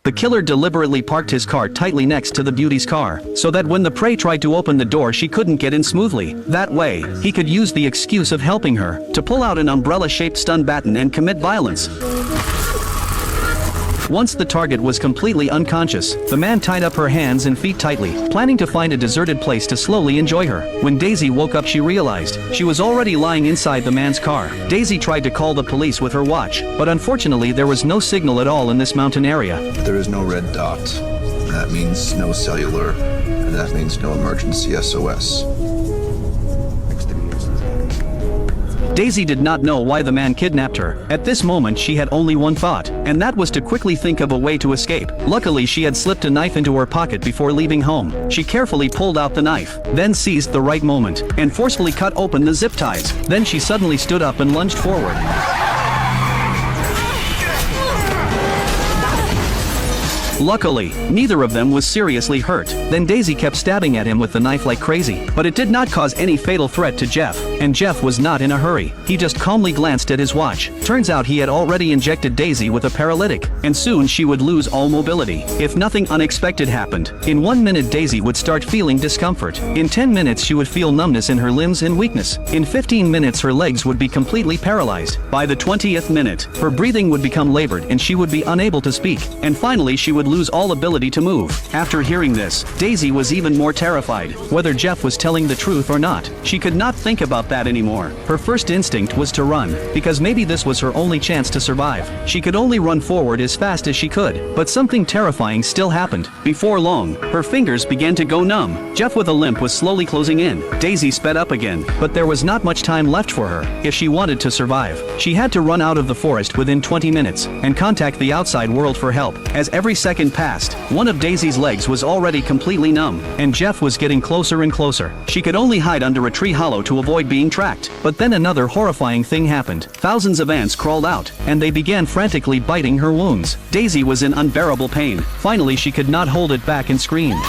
The killer deliberately parked his car tightly next to the beauty's car, so that when the prey tried to open the door she couldn't get in smoothly. That way, he could use the excuse of helping her to pull out an umbrella-shaped stun baton and commit violence. Once the target was completely unconscious, the man tied up her hands and feet tightly, planning to find a deserted place to slowly enjoy her. When Daisy woke up she realized she was already lying inside the man's car. Daisy tried to call the police with her watch, but unfortunately there was no signal at all in this mountain area. There is no red dot. That means no cellular, and that means no emergency SOS. Daisy did not know why the man kidnapped her. At this moment she had only one thought, and that was to quickly think of a way to escape. Luckily she had slipped a knife into her pocket before leaving home. She carefully pulled out the knife, then seized the right moment, and forcefully cut open the zip ties. Then she suddenly stood up and lunged forward. Luckily, neither of them was seriously hurt. Then Daisy kept stabbing at him with the knife like crazy, but it did not cause any fatal threat to Jeff, and Jeff was not in a hurry. He just calmly glanced at his watch. Turns out he had already injected Daisy with a paralytic, and soon she would lose all mobility. If nothing unexpected happened, in 1 minute Daisy would start feeling discomfort. In 10 minutes she would feel numbness in her limbs and weakness. In 15 minutes her legs would be completely paralyzed. By the 20th minute, her breathing would become labored and she would be unable to speak, and finally she would lose all ability to move. After hearing this, Daisy was even more terrified. Whether Jeff was telling the truth or not, she could not think about that anymore. Her first instinct was to run, because maybe this was her only chance to survive. She could only run forward as fast as she could, but something terrifying still happened. Before long, her fingers began to go numb. Jeff with a limp was slowly closing in. Daisy sped up again, but there was not much time left for her. If she wanted to survive, she had to run out of the forest within 20 minutes, and contact the outside world for help. As every second passed, one of Daisy's legs was already completely numb, and Jeff was getting closer and closer. She could only hide under a tree hollow to avoid being tracked. But then another horrifying thing happened. Thousands of ants crawled out, and they began frantically biting her wounds. Daisy was in unbearable pain. Finally she could not hold it back and screamed.